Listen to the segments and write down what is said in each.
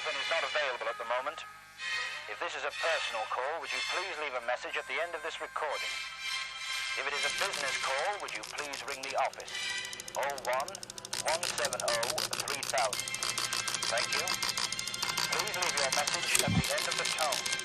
Mortem is not available at the moment. If this is a personal call, would you please leave a message at the end of this recording? If it is a business call, would you please ring the office? 01-170-3000. Thank you. Please leave your message at the end of the tone.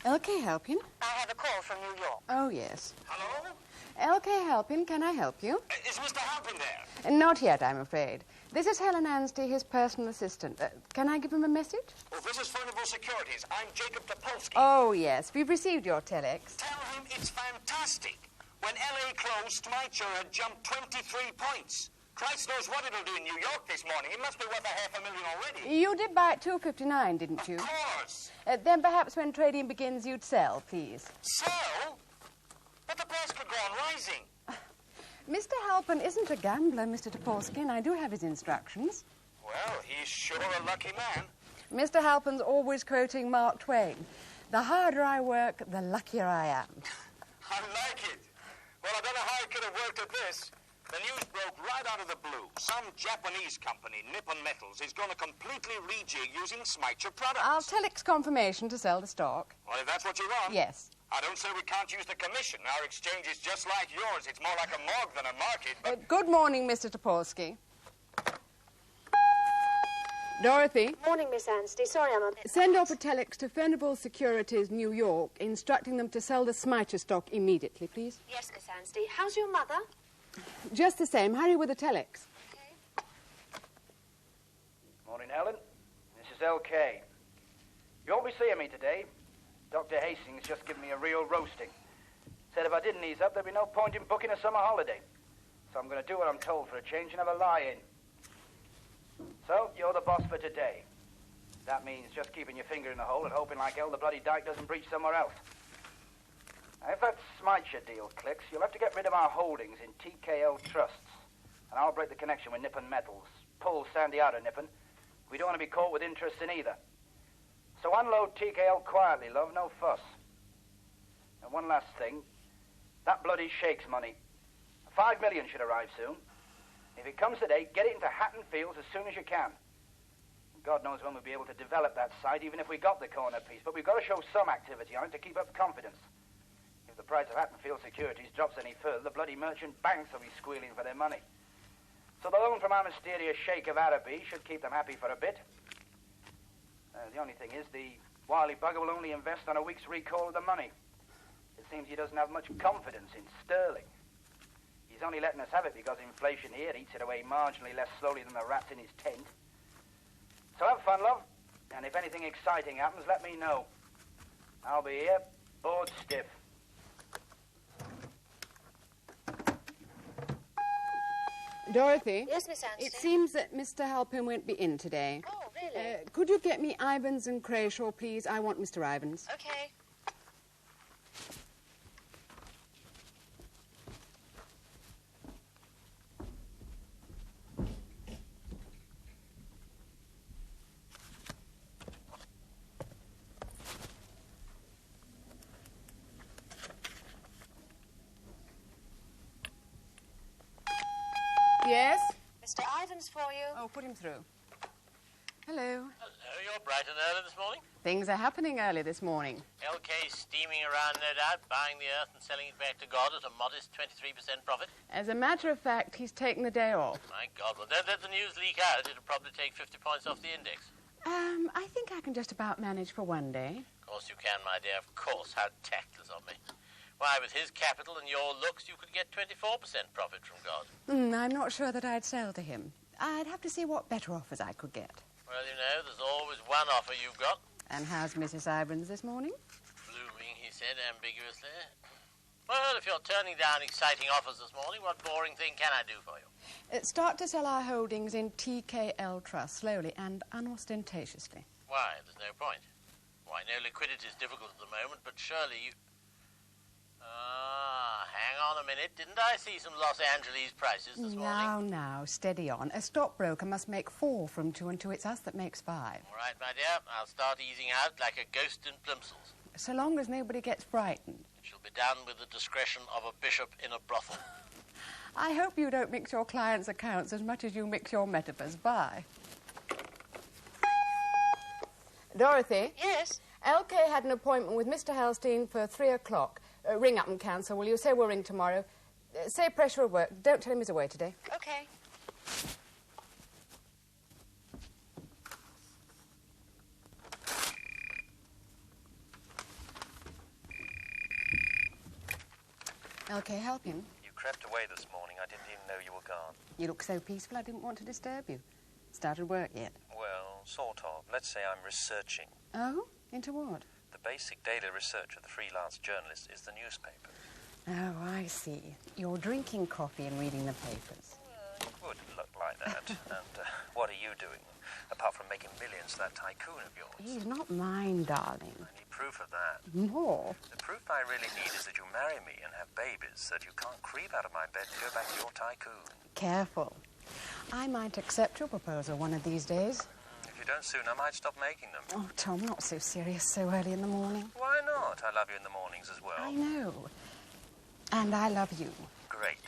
LK Helpin? I have a call from New York. Oh, yes. Hello? LK Helpin, can I help you? Is Mr. Halpin there? Not yet, I'm afraid. This is Helen Anstey, his personal assistant. Can I give him a message? Oh, this is Furnival Securities. I'm Jacob Topolsky. Oh, yes. We've received your telex. Tell him it's fantastic. When L.A. closed, my share had jumped 23 points. Christ knows what it'll do in New York this morning. It must be worth $500,000 already. You did buy at $2.59, didn't you? Of course. Then perhaps when trading begins, you'd sell, please. Sell? But the price could go on rising. Mr. Halpin isn't a gambler, Mr. Topolsky, and I do have his instructions. Well, he's sure a lucky man. Mr. Halpin's always quoting Mark Twain. The harder I work, the luckier I am. I like it. Well, I don't know how it could have worked at this. The news broke right out of the blue. Some Japanese company, Nippon Metals, is going to completely rejig using Smycher products. I'll telex confirmation to sell the stock. Well, if that's what you want. Yes. I don't say we can't use the commission. Our exchange is just like yours. It's more like a morgue than a market, but... Good morning, Mr. Topolsky. Dorothy. Morning, Miss Anstey. Sorry I'm a bit... Send off a telex to Furnival Securities, New York, instructing them to sell the Smycher stock immediately, please. Yes, Miss Anstey. How's your mother? Just the same. Hurry with the telex. Okay. Morning, Helen. This is L.K. You won't be seeing me today. Dr. Hastings just given me a real roasting. Said if I didn't ease up, there'd be no point in booking a summer holiday. So I'm going to do what I'm told for a change and have a lie-in. So, you're the boss for today. That means just keeping your finger in the hole and hoping like hell the bloody dike doesn't breach somewhere else. Now, if that Smycher deal clicks, you'll have to get rid of our holdings in TKL trusts. And I'll break the connection with Nippon Metals. Pull Sandy out of Nippon. We don't want to be caught with interest in either. So unload TKL quietly, love, no fuss. And one last thing. That bloody Shakes money. $5 million should arrive soon. If it comes today, get it into Hatton Fields as soon as you can. God knows when we'll be able to develop that site, even if we got the corner piece. But we've got to show some activity on it to keep up confidence. If the price of Hatton Field securities drops any further, the bloody merchant banks will be squealing for their money. So the loan from our mysterious Sheikh of Araby should keep them happy for a bit. The only thing is, the wily bugger will only invest on a week's recall of the money. It seems he doesn't have much confidence in sterling. He's only letting us have it because inflation here eats it away marginally less slowly than the rats in his tent. So have fun, love. And if anything exciting happens, let me know. I'll be here, bored stiff. Dorothy? Yes, Miss Anstey? It seems that Mr. Halpin won't be in today. Oh, really? Could you get me Ivans and Crashaw, please? I want Mr. Ivans. Okay. Yes? Mr. Ivans for you. Oh, put him through. Hello. Hello, you're bright and early this morning. Things are happening early this morning. LK steaming around, no doubt, buying the earth and selling it back to God at a modest 23% profit. As a matter of fact, he's taken the day off. My God, well, don't let the news leak out. It'll probably take 50 points off the index. I think I can just about manage for one day. Of course you can, my dear, of course. How tactless of me. Why, with his capital and your looks, you could get 24% profit from God. I'm not sure that I'd sell to him. I'd have to see what better offers I could get. Well, you know, there's always one offer you've got. And how's Mrs. Ivans this morning? Blooming, he said ambiguously. Well, if you're turning down exciting offers this morning, what boring thing can I do for you? Start to sell our holdings in TKL Trust, slowly and unostentatiously. Why, there's no point. Why, no, liquidity is difficult at the moment, but surely you... hang on a minute. Didn't I see some Los Angeles prices this morning? Now, steady on. A stockbroker must make 4 from 2 and 2. It's us that makes 5. All right, my dear. I'll start easing out like a ghost in plimsolls. So long as nobody gets frightened. It shall be done with the discretion of a bishop in a brothel. I hope you don't mix your clients' accounts as much as you mix your metaphors. Bye. Dorothy? Yes? LK had an appointment with Mr. Halstein for 3 o'clock. Ring up and cancel, will you? Say we'll ring tomorrow. Say pressure at work. Don't tell him he's away today. Okay. LK, help him. You crept away this morning. I didn't even know you were gone. You look so peaceful, I didn't want to disturb you. Started work yet? Well, sort of. Let's say I'm researching. Oh? Into what? The basic daily research of the freelance journalist is the newspaper. Oh, I see. You're drinking coffee and reading the papers. It would look like that. And what are you doing? Apart from making millions to that tycoon of yours. He's not mine, darling. I need proof of that. More? The proof I really need is that you marry me and have babies so that you can't creep out of my bed to go back to your tycoon. Careful. I might accept your proposal one of these days. If you don't soon, I might stop making them. Oh, Tom, not so serious so early in the morning. Why not? I love you in the mornings as well. I know. And I love you. Great.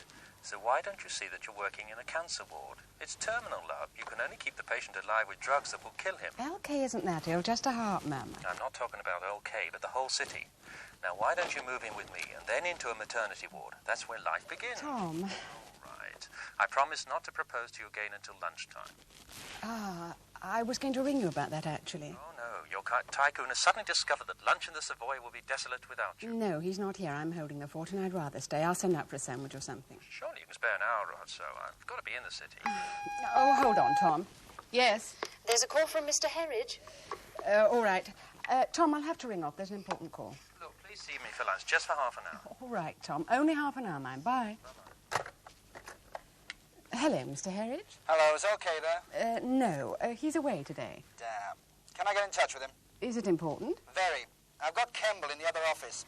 So why don't you see that you're working in a cancer ward? It's terminal, love. You can only keep the patient alive with drugs that will kill him. LK isn't that ill, just a heart murmur. I'm not talking about LK, but the whole city. Now, why don't you move in with me and then into a maternity ward? That's where life begins. Tom. All right. I promise not to propose to you again until lunchtime. I was going to ring you about that, actually. Oh, no. Your tycoon has suddenly discovered that lunch in the Savoy will be desolate without you. No, he's not here. I'm holding the fort, and I'd rather stay. I'll send out for a sandwich or something. Surely you can spare an hour or so. I've got to be in the city. Oh, hold on, Tom. Yes? There's a call from Mr. Herridge. All right. Tom, I'll have to ring off. There's an important call. Look, please see me for lunch, just for half an hour. All right, Tom. Only half an hour, mind. Bye. Bye-bye. Hello, Mr. Herridge. Hello, is LK there? No, he's away today. Damn. Can I get in touch with him? Is it important? Very. I've got Kemble in the other office.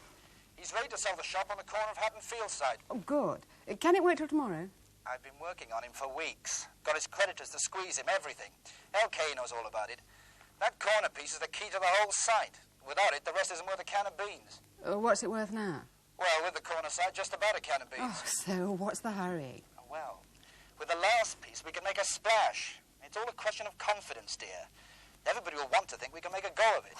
He's ready to sell the shop on the corner of Hatton Field side. Oh, good. Can it wait till tomorrow? I've been working on him for weeks. Got his creditors to squeeze him, everything. LK knows all about it. That corner piece is the key to the whole site. Without it, the rest isn't worth a can of beans. What's it worth now? Well, with the corner site, just about a can of beans. Oh, so what's the hurry? Well, with the last piece, we can make a splash. It's all a question of confidence, dear. Everybody will want to think we can make a go of it.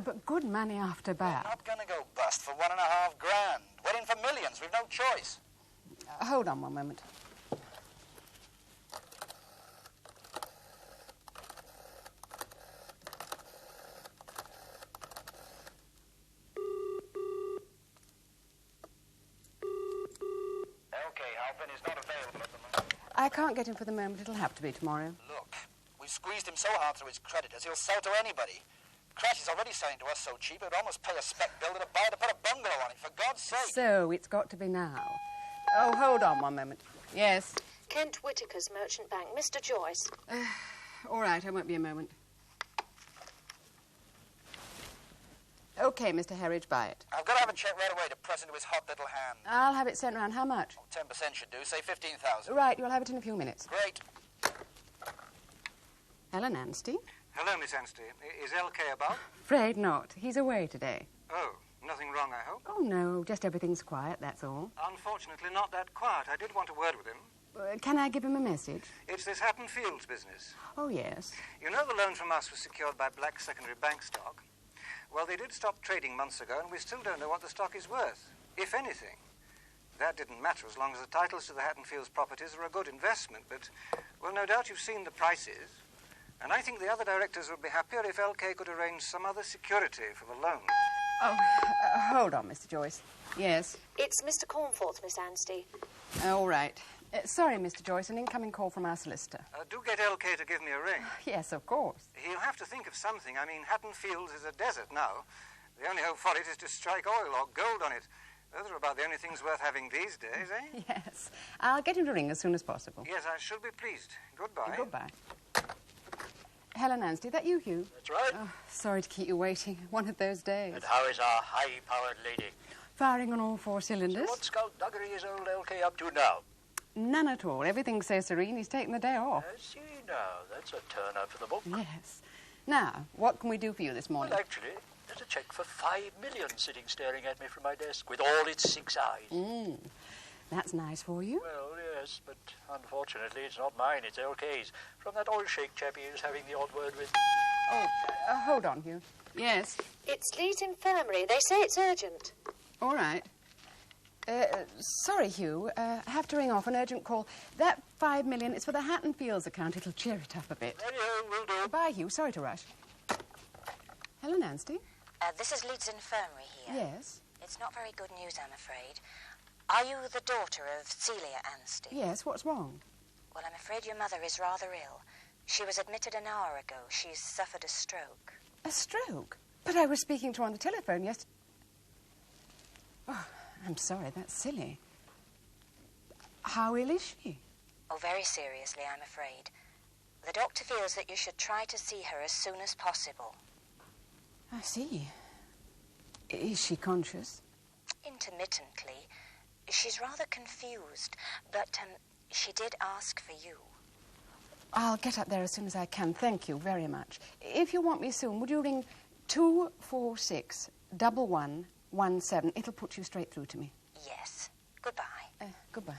But good money after We're bad. not going to go bust for $1.5 grand. We're in for millions. We've no choice. Hold on one moment. Okay, Halpin is not available at the moment. I can't get him for the moment. It'll have to be tomorrow. Look, we've squeezed him so hard through his creditors, he'll sell to anybody. Crash is already selling to us so cheap, it would almost pay a spec builder to buy to put a bungalow on it, for God's sake. So it's got to be now. Oh, hold on one moment. Yes. Kent Whitaker's Merchant Bank. Mr. Joyce. All right, I won't be a moment. Okay, Mr. Herridge, buy it. I've got to have a check right away to press into his hot little hand. I'll have it sent round. How much? 10% should do, say 15,000. Right, you'll have it in a few minutes. Great. Helen Anstey? Hello, Miss Anstey. Is LK about? Afraid not. He's away today. Oh, nothing wrong, I hope? Oh, no, just everything's quiet, that's all. Unfortunately, not that quiet. I did want a word with him. Can I give him a message? It's this Hatton Fields business. Oh, yes. You know the loan from us was secured by black secondary bank stock? Well, they did stop trading months ago, and we still don't know what the stock is worth, if anything. That didn't matter as long as the titles to the Hatton Fields properties are a good investment, but, well, no doubt you've seen the prices. And I think the other directors would be happier if LK could arrange some other security for the loan. Oh, hold on, Mr. Joyce. Yes. It's Mr. Cornforth, Miss Anstey. All right. Sorry, Mr. Joyce, an incoming call from our solicitor. Do get LK to give me a ring. Yes, of course. He'll have to think of something. I mean, Hatton Fields is a desert now. The only hope for it is to strike oil or gold on it. Those are about the only things worth having these days, eh? Yes. I'll get him to ring as soon as possible. Yes, I shall be pleased. Goodbye. Goodbye. Helen Anstey, that you, Hugh? That's right. Oh, sorry to keep you waiting. One of those days. And how is our high-powered lady? Firing on all four cylinders? What skullduggery is old LK up to now? None at all. Everything's so serene, he's taken the day off. I see now. That's a turn out for the book. Yes. Now, what can we do for you this morning? Well, actually, there's a cheque for $5 million sitting staring at me from my desk with all its 6 eyes. That's nice for you. Well, yes, but unfortunately it's not mine, it's LK's. From that oil shake chappie who's having the odd word with. Oh, hold on, Hugh. Yes. It's Leeds Infirmary. They say it's urgent. All right. Sorry, Hugh. I have to ring off an urgent call. That $5 million is for the Hatton Fields account. It'll cheer it up a bit. Anyhow, will do. Bye, Hugh. Sorry to rush. Helen Anstey? This is Leeds Infirmary here. Yes. It's not very good news, I'm afraid. Are you the daughter of Celia Anstey? Yes, what's wrong? Well, I'm afraid your mother is rather ill. She was admitted an hour ago. She's suffered a stroke. A stroke? But I was speaking to her on the telephone yesterday. Oh, I'm sorry, that's silly. How ill is she? Oh, very seriously, I'm afraid. The doctor feels that you should try to see her as soon as possible. I see. Is she conscious? Intermittently. She's rather confused, but she did ask for you. I'll get up there as soon as I can. Thank you very much. If you want me soon, would you ring 246-11-1 17. It'll put you straight through to me. Yes. Goodbye. Goodbye.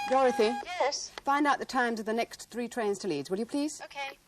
Dorothy? Yes? Find out the times of the next 3 trains to Leeds, will you please? Okay.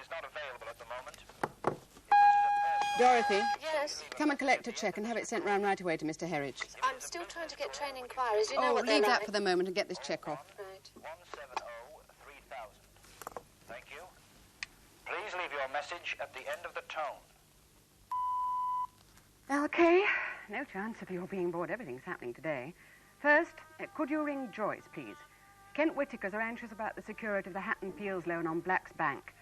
Is not available at the moment. If this is a personal... Dorothy? Yes? Come and collect a cheque and have it sent round right away to Mr. Herridge. I'm still trying to get train inquiries. You know what they're leave like. that for the moment and get this cheque off. Right. 170-3000. Thank you. Please leave your message at the end of the tone. Okay. No chance of your being bored. Everything's happening today. First, could you ring Joyce, please? Kent Whittakers are anxious about the security of the Hatton Fields loan on Black's Bank.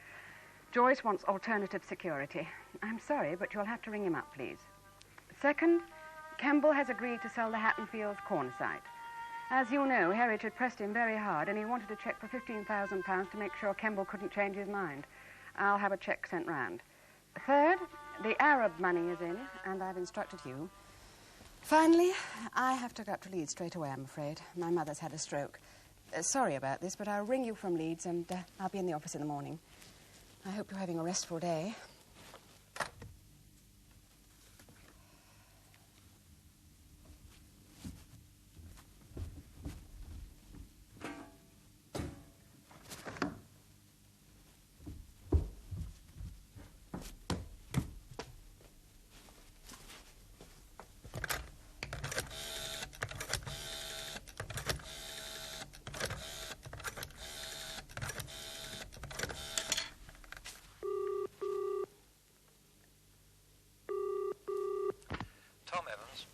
Joyce wants alternative security. I'm sorry, but you'll have to ring him up, please. Second, Campbell has agreed to sell the Hatton Fields corner site. As you know, Herridge had pressed him very hard, and he wanted a cheque for £15,000 to make sure Campbell couldn't change his mind. I'll have a cheque sent round. Third, the Arab money is in, and I've instructed you. Finally, I have to go up to Leeds straight away, I'm afraid. My mother's had a stroke. Sorry about this, but I'll ring you from Leeds, and I'll be in the office in the morning. I hope you're having a restful day.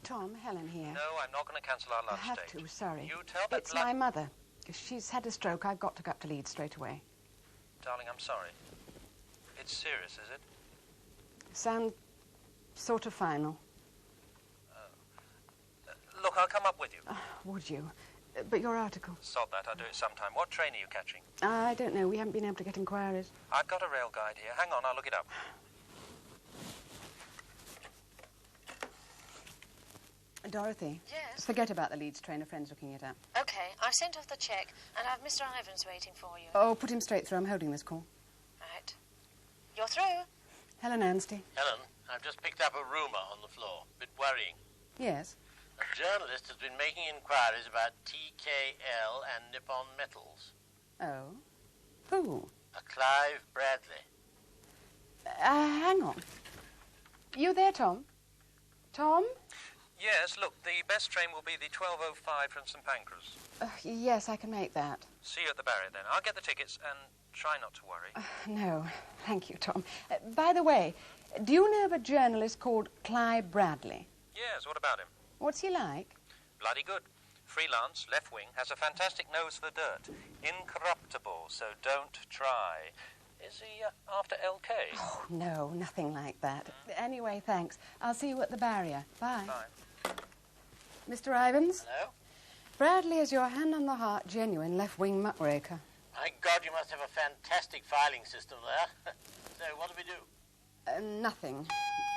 Tom, Helen here. No, I'm not going to cancel our lunch I have date. to, sorry. You tell that It's my mother. She's had a stroke. I've got to go up to Leeds straight away. Darling, I'm sorry. It's serious, is it? Sound sort of final. Look, I'll come up with you. Would you? But your article. Sod that, I'll do it sometime. What train are you catching? I don't know. We haven't been able to get inquiries. I've got a rail guide here. Hang on, I'll look it up. Dorothy? Yes? Forget about the Leeds train. A friend's looking it up. Okay, I've sent off the cheque, and I've Mr. Ivans waiting for you. Oh, put him straight through. I'm holding this call. Right. You're through? Helen Anstey. Helen, I've just picked up a rumour on the floor. Bit worrying. Yes? A journalist has been making inquiries about TKL and Nippon Metals. Oh? Who? A Clive Bradley. Hang on. You there, Tom? Tom? Yes, look, the best train will be the 12:05 from St Pancras. Yes, I can make that. See you at the barrier then. I'll get the tickets and try not to worry. No, thank you, Tom. By the way, do you know of a journalist called Clive Bradley? Yes, what about him? What's he like? Bloody good. Freelance, left wing, has a fantastic nose for the dirt. Incorruptible, so don't try. Is he after LK? Oh, no, nothing like that. Anyway, thanks. I'll see you at the barrier. Bye. Bye. Mr. Ivans? Hello? Bradley is your hand-on-the-heart, genuine left-wing muckraker. My God, you must have a fantastic filing system there. So, what do we do? Nothing.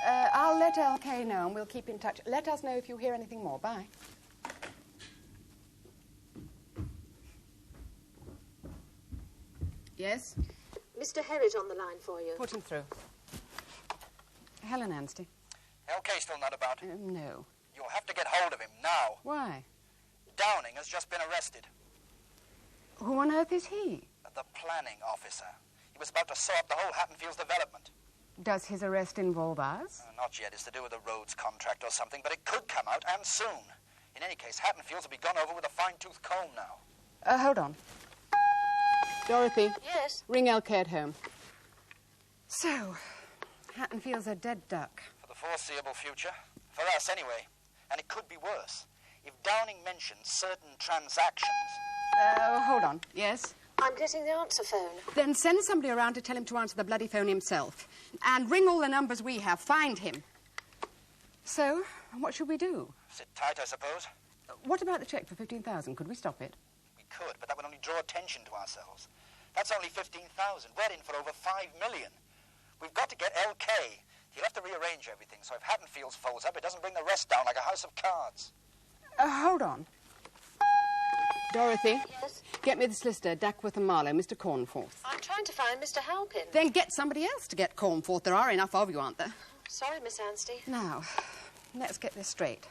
I'll let LK know and we'll keep in touch. Let us know if you hear anything more. Bye. Yes? Mr. Herridge on the line for you. Put him through. Helen Anstey. LK's still not about. No. You'll have to get hold of him now. Why? Downing has just been arrested. Who on earth is he? The planning officer. He was about to saw up the whole Hatton Fields development. Does his arrest involve us? Not yet. It's to do with a roads contract or something, but it could come out, and soon. In any case, Hatton Fields will be gone over with a fine-tooth comb now. Hold on. Dorothy. Yes? Ring LK at home. So, Hattonfield's a dead duck. For the foreseeable future. For us, anyway. And it could be worse. If Downing mentions certain transactions... Hold on. Yes? I'm getting the answer phone. Then send somebody around to tell him to answer the bloody phone himself. And ring all the numbers we have. Find him. So, what should we do? Sit tight, I suppose. What about the cheque for 15,000? Could we stop it? We could, but that would only draw attention to ourselves. That's only 15,000. We're in for over 5 million. We've got to get LK. He'll have to rearrange everything, so if Hattonfield's folds up, it doesn't bring the rest down like a house of cards. Hold on. Dorothy? Yes? Get me the solicitor, Dackworth and Marlowe, Mr. Cornforth. I'm trying to find Mr. Halpin. Then get somebody else to get Cornforth. There are enough of you, aren't there? Sorry, Miss Anstey. Now, let's get this straight.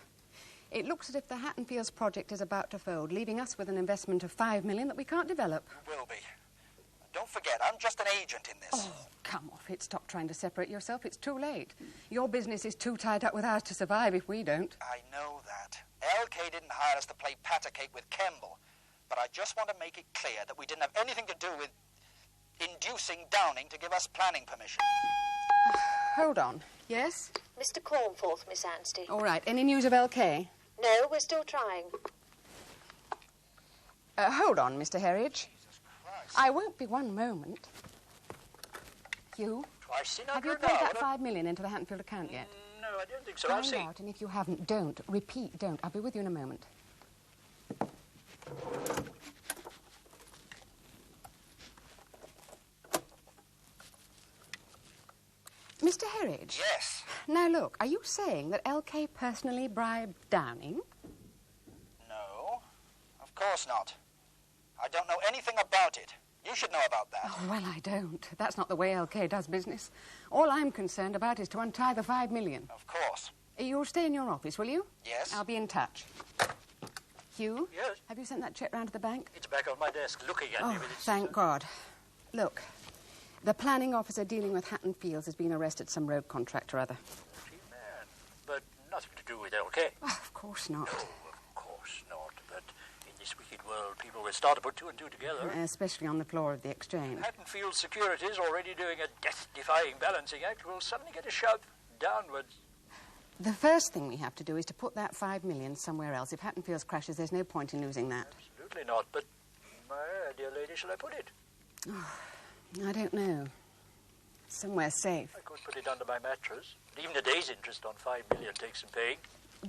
It looks as if the Hattonfields project is about to fold, leaving us with an investment of 5 million that we can't develop. You will be. Don't forget, I'm just an agent in this. Oh, come off it. Stop trying to separate yourself. It's too late. Your business is too tied up with ours to survive if we don't. I know that. LK didn't hire us to play pat-a-cake with Kemble. But I just want to make it clear that we didn't have anything to do with inducing Downing to give us planning permission. Hold on. Yes? Mr. Cornforth, Miss Anstey. All right. Any news of LK? No, we're still trying. Hold on, Mr. Herridge. Jesus Christ. I won't be one moment. Hugh, Twice in have you paid that 5 million into the Hattonfield account yet? No, I don't think so. I'll Find see. out, and if you haven't, don't. Repeat, don't. I'll be with you in a moment. Mr. Herridge? Yes. Now, look, are you saying that LK personally bribed Downing? No, of course not. I don't know anything about it. You should know about that. Oh, well, I don't. That's not the way LK does business. All I'm concerned about is to untie the 5 million. Of course. You'll stay in your office, will you? Yes. I'll be in touch. Hugh? Yes? Have you sent that cheque round to the bank? It's back on my desk looking at me Oh, with its... thank God. Look, the planning officer dealing with Hattonfields has been arrested, some road contract or other. Gee, man. But nothing to do with LK. Oh, of course not. No, of course not. But in this wicked world, people will start to put two and two together. Especially on the floor of the exchange. Hattonfield Securities, already doing a death-defying balancing act, will suddenly get a shove downwards. The first thing we have to do is to put that 5 million somewhere else. If Hattonfields crashes, there's no point in losing that. Absolutely not. But where, dear lady, shall I put it? I don't know. Somewhere safe. I could put it under my mattress. But even a day's interest on 5 million takes some paying.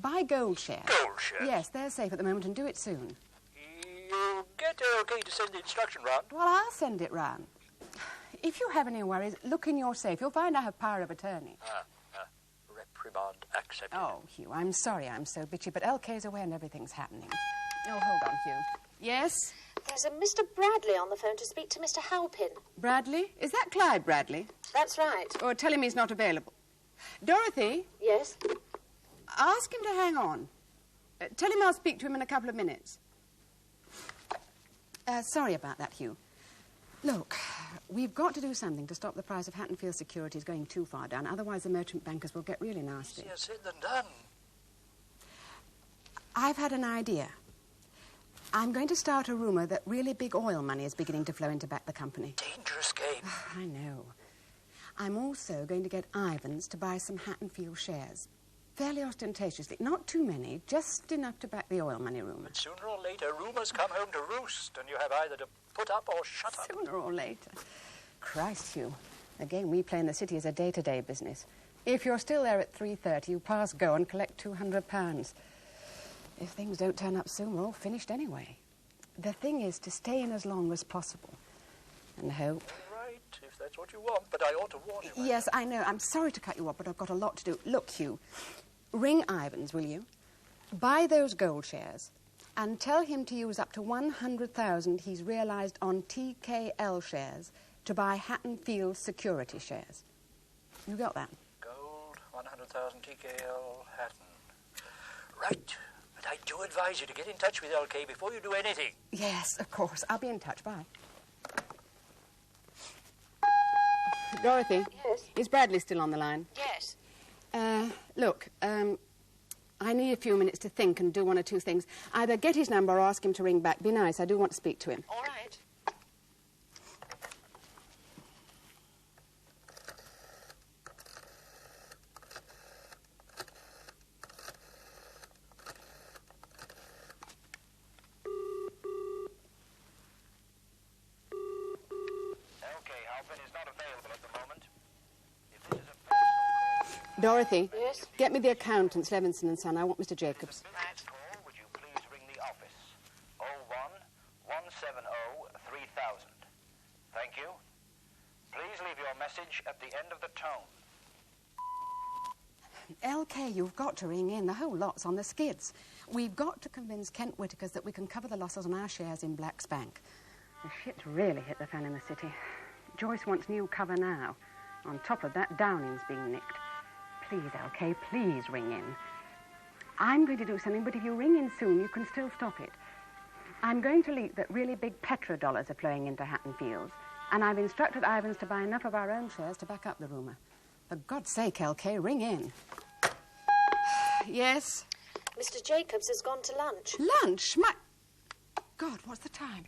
Buy gold shares. Gold shares? Yes, they're safe at the moment, and do it soon. You'll get okay to send the instruction round. Well, I'll send it round. If you have any worries, look in your safe. You'll find I have power of attorney. Reprimand accepted. Oh, Hugh, I'm sorry I'm so bitchy, but LK's aware and everything's happening. Oh, hold on, Hugh. Yes? There's a Mr. Bradley on the phone to speak to Mr. Halpin. Bradley? Is that Clyde Bradley? That's right. Or tell him he's not available. Dorothy, Yes? ask him to hang on. Tell him I'll speak to him in a couple of minutes. Sorry about that, Hugh. Look, we've got to do something to stop the price of Hattonfield securities going too far down. Otherwise, the merchant bankers will get really nasty. Easier said than done. I've had an idea. I'm going to start a rumour that really big oil money is beginning to flow in to back the company. Dangerous game. I know. I'm also going to get Ivans to buy some Hattonfield shares. Fairly ostentatiously. Not too many, just enough to back the oil money rumour. Sooner or later, rumours come home to roost, and you have either to put up or shut up. Sooner or later. Christ, Hugh. The game we play in the city is a day-to-day business. If you're still there at 3:30, you pass go and collect £200. If things don't turn up soon, we're all finished anyway. The thing is to stay in as long as possible and hope. Right, if that's what you want, but I ought to warn you. Yes, I know. I'm sorry to cut you off, but I've got a lot to do. Look, Hugh, ring Ivans, will you? Buy those gold shares and tell him to use up to 100,000 he's realised on TKL shares to buy Hattonfield security shares. You got that? Gold, 100,000 TKL, Hatton. Right, but I do advise you to get in touch with LK before you do anything. Yes, of course. I'll be in touch. Bye. Dorothy? Yes? Is Bradley still on the line? Yes. Look, I need a few minutes to think and do one or two things. Either get his number or ask him to ring back. Be nice. I do want to speak to him. All right. not available at the moment. If this is a personal call... Dorothy. Yes? Get me the accountants, Levinson and Son. I want Mr. Jacobs. If this is a business call, would you please ring the office? 01-170-3000. Thank you. Please leave your message at the end of the tone. LK, you've got to ring in. The whole lot's on the skids. We've got to convince Kent Whitakers that we can cover the losses on our shares in Black's Bank. The shit's really hit the fan in the city. Joyce wants new cover now. On top of that, Downing's being nicked. Please, LK, please ring in. I'm going to do something, but if you ring in soon, you can still stop it. I'm going to leak that really big petrodollars are flowing into Hatton Fields, and I've instructed Ivans to buy enough of our own shares to back up the rumour. For God's sake, LK, ring in. Yes? Mr. Jacobs has gone to lunch. Lunch? My... God, what's the time?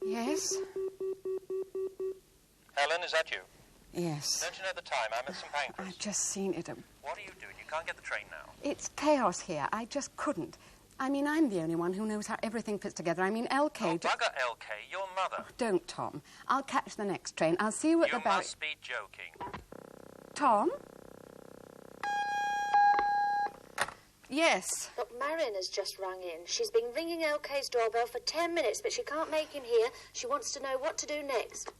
Yes? Helen, is that you? Yes. Don't you know the time? I'm at St. Pancras. I've just seen it. What are you doing? You can't get the train now. It's chaos here. I just couldn't. I mean, I'm the only one who knows how everything fits together. I mean, LK... Oh, bugger LK, your mother. Don't, Tom. I'll catch the next train. I'll see you at the... You must be joking. Tom? Yes. Look, Marion has just rung in. She's been ringing LK's doorbell for 10 minutes, but she can't make him hear. She wants to know what to do next.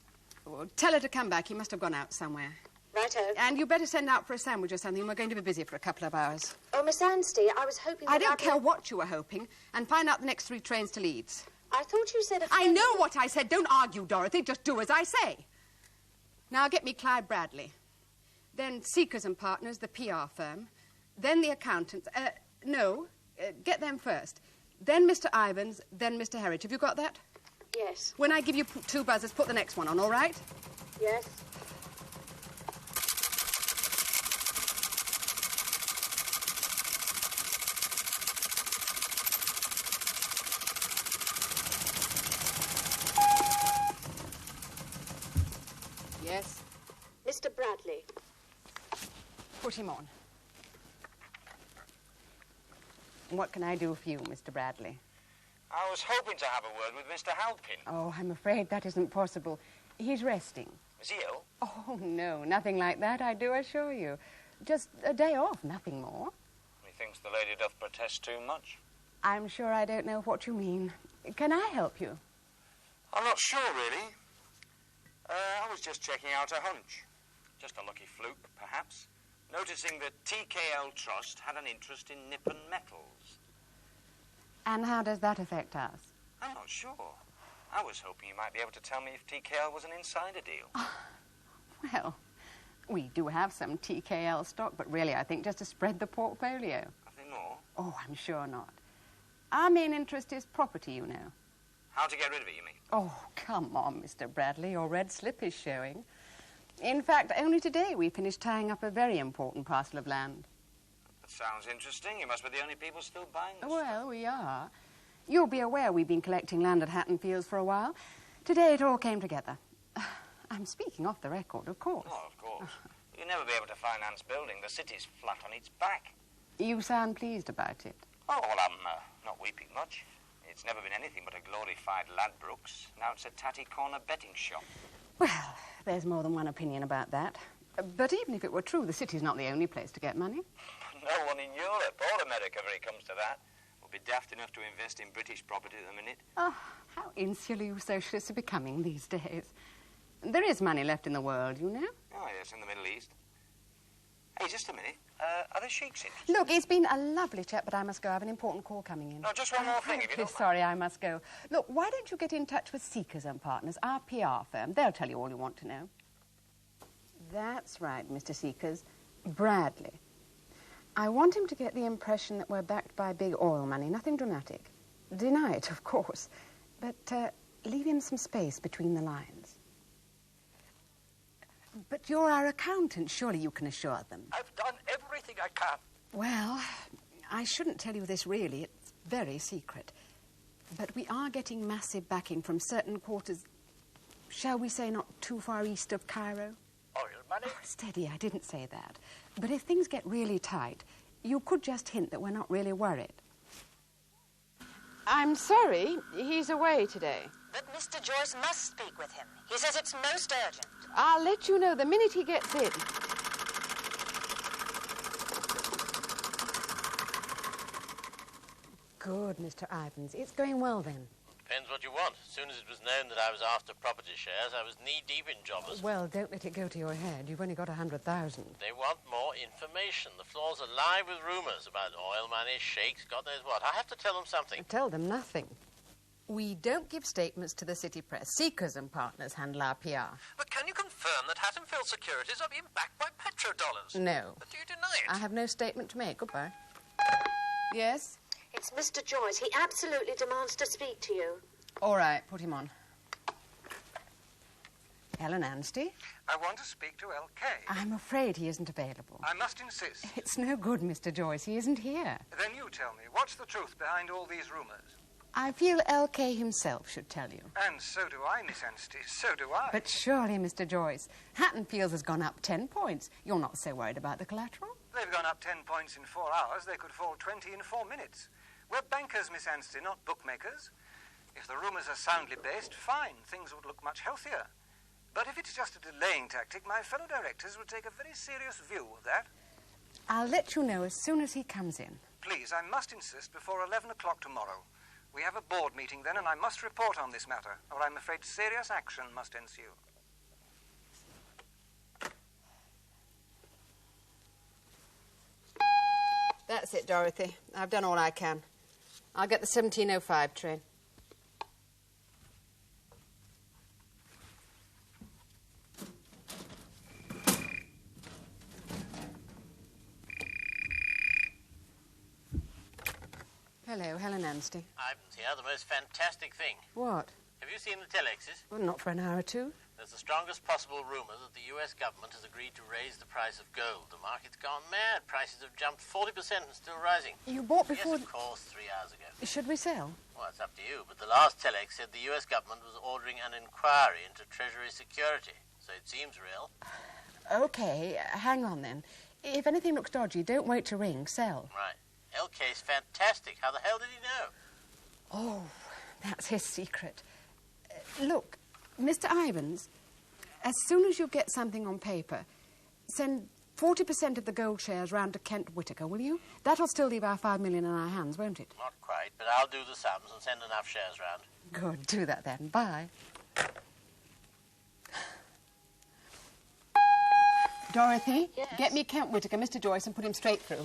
Oh, tell her to come back. He must have gone out somewhere. Righto. And you better send out for a sandwich or something. We're going to be busy for a couple of hours. Oh, Miss Anstey, I was hoping... I don't care what you were hoping. And find out the next 3 trains to Leeds. I thought you said... I know what I said. Don't argue, Dorothy. Just do as I say. Now get me Clyde Bradley. Then Seekers and Partners, the PR firm. Then the accountants. Get them first. Then Mr. Ivans, then Mr. Herridge. Have you got that? Yes. When I give you 2 buzzers, put the next one on, all right? Yes. Yes. Mr. Bradley. Put him on. What can I do for you, Mr. Bradley? I was hoping to have a word with Mr. Halpin. Oh, I'm afraid that isn't possible. He's resting. Is he ill? Oh, no, nothing like that, I do assure you. Just a day off, nothing more. Methinks the lady doth protest too much. I'm sure I don't know what you mean. Can I help you? I'm not sure, really. I was just checking out a hunch. Just a lucky fluke, perhaps. Noticing that TKL Trust had an interest in Nippon Metals. And how does that affect us? I'm not sure. I was hoping you might be able to tell me if TKL was an insider deal. Well, we do have some TKL stock, but really I think just to spread the portfolio. Nothing more? Oh, I'm sure not. Our main interest is property, you know. How to get rid of it, you mean? Oh, come on, Mr. Bradley. Your red slip is showing. In fact, only today we finished tying up a very important parcel of land. That sounds interesting. You must be the only people still buying this. Well, we are. You'll be aware we've been collecting land at Hatton Fields for a while. Today it all came together. I'm speaking off the record, of course. Oh, of course. You'll never be able to finance building. The city's flat on its back. You sound pleased about it. Oh, well, I'm not weeping much. It's never been anything but a glorified Ladbrokes. Now it's a tatty corner betting shop. Well, there's more than one opinion about that. But even if it were true, the city's not the only place to get money. No one in Europe or America, when it comes to that, will be daft enough to invest in British property at the minute. Oh, how insular you socialists are becoming these days. There is money left in the world, you know. Oh, yes, in the Middle East. Hey, just a minute. Are the sheiks in? Look, it's been a lovely chat, but I must go. I have an important call coming in. No, just one more thing, if you don't mind. Sorry, I must go. Look, why don't you get in touch with Seekers and Partners, our PR firm? They'll tell you all you want to know. That's right, Mr. Seekers. Bradley. I want him to get the impression that we're backed by big oil money. Nothing dramatic. Deny it, of course. But leave him some space between the lines. But you're our accountant. Surely you can assure them. I've done everything I can. Well, I shouldn't tell you this really. It's very secret. But we are getting massive backing from certain quarters, shall we say, not too far east of Cairo. Oil money? Oh, steady, I didn't say that. But if things get really tight, you could just hint that we're not really worried. I'm sorry, he's away today. But Mr. Joyce must speak with him. He says it's most urgent. I'll let you know the minute he gets in. Good, Mr. Ivans. It's going well, then. Depends what you want. As soon as it was known that I was after property shares, I was knee-deep in jobbers. Well, don't let it go to your head. You've only got 100,000. They want more information. The floor's alive with rumours about oil money, sheiks, God knows what. I have to tell them something. Tell them nothing. We don't give statements to the city press. Seekers and Partners handle our PR. But can you confirm that Hattonfield Securities are being backed by petrodollars? No. But do you deny it? I have no statement to make. Goodbye. Yes? It's Mr. Joyce. He absolutely demands to speak to you. All right, put him on. Helen Anstey? I want to speak to LK. I'm afraid he isn't available. I must insist. It's no good, Mr. Joyce. He isn't here. Then you tell me, what's the truth behind all these rumours? I feel LK himself should tell you. And so do I, Miss Anstey, so do I. But surely, Mr. Joyce, Hattonfields has gone up 10 points. You're not so worried about the collateral? They've gone up 10 points in 4 hours. They could fall 20 in 4 minutes. We're bankers, Miss Anstey, not bookmakers. If the rumours are soundly based, fine. Things would look much healthier. But if it's just a delaying tactic, my fellow directors will take a very serious view of that. I'll let you know as soon as he comes in. Please, I must insist before 11 o'clock tomorrow. We have a board meeting then, and I must report on this matter, or I'm afraid serious action must ensue. That's it, Dorothy. I've done all I can. I'll get the 17:05 train. Hello, Helen Anstey. Ivans here, the most fantastic thing. What? Have you seen the telexes? Well, not for an hour or two. There's the strongest possible rumour that the US government has agreed to raise the price of gold. The market's gone mad. Prices have jumped 40% and still rising. You bought before... Yes, of course, 3 hours ago. Should we sell? Well, it's up to you, but the last telex said the US government was ordering an inquiry into Treasury security, so it seems real. OK, hang on then. If anything looks dodgy, don't wait to ring. Sell. Right. LK's fantastic. How the hell did he know? Oh, that's his secret. Look, Mr. Ivans, as soon as you get something on paper, send 40% of the gold shares round to Kent Whittaker, will you? That'll still leave our 5 million in our hands, won't it? Not quite, but I'll do the sums and send enough shares round. Good, do that then. Bye. Dorothy, yes? Get me Kent Whittaker, Mr. Joyce, and put him straight through. Right.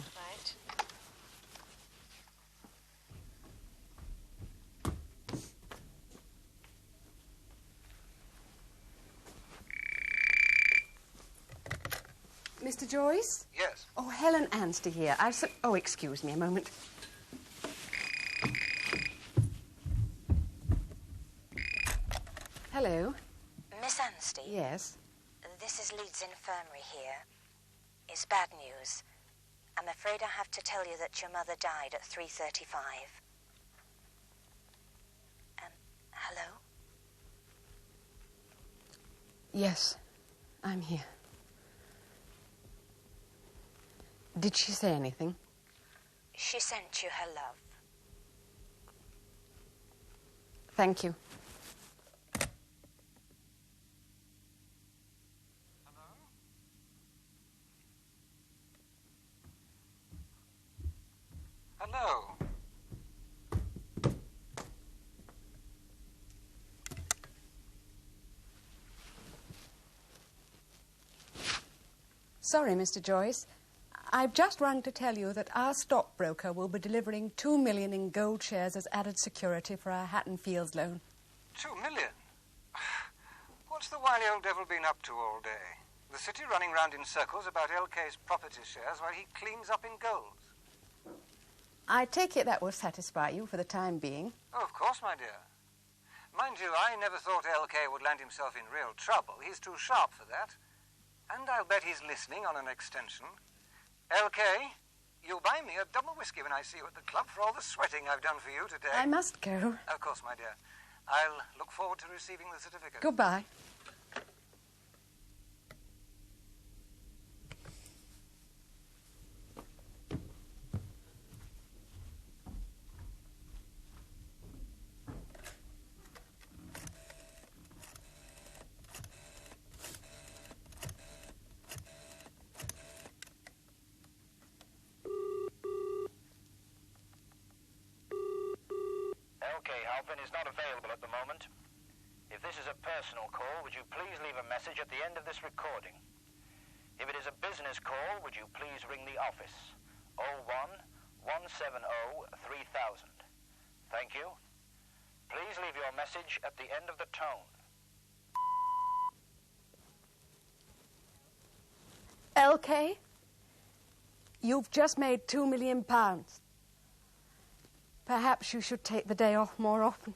Mr. Joyce? Yes. Oh, Helen Anstey here. Oh, excuse me a moment. Hello? Miss Anstey? Yes? This is Leeds Infirmary here. It's bad news. I'm afraid I have to tell you that your mother died at 3:35. Hello? Yes, I'm here. Did she say anything? She sent you her love. Thank you. Hello. Sorry, Mr. Joyce. I've just rung to tell you that our stockbroker will be delivering 2 million in gold shares as added security for our Hattonfields loan. 2 million? What's the wily old devil been up to all day? The city running round in circles about LK's property shares while he cleans up in gold. I take it that will satisfy you for the time being. Oh, of course, my dear. Mind you, I never thought LK would land himself in real trouble. He's too sharp for that. And I'll bet he's listening on an extension. LK, you'll buy me a double whiskey when I see you at the club for all the sweating I've done for you today. I must go. Of course, my dear. I'll look forward to receiving the certificate. Goodbye. Halpin is not available at the moment. If this is a personal call, would you please leave a message at the end of this recording? If it is a business call, would you please ring the office? 01-170-3000. Thank you. Please leave your message at the end of the tone. LK, you've just made £2 million. Perhaps you should take the day off more often.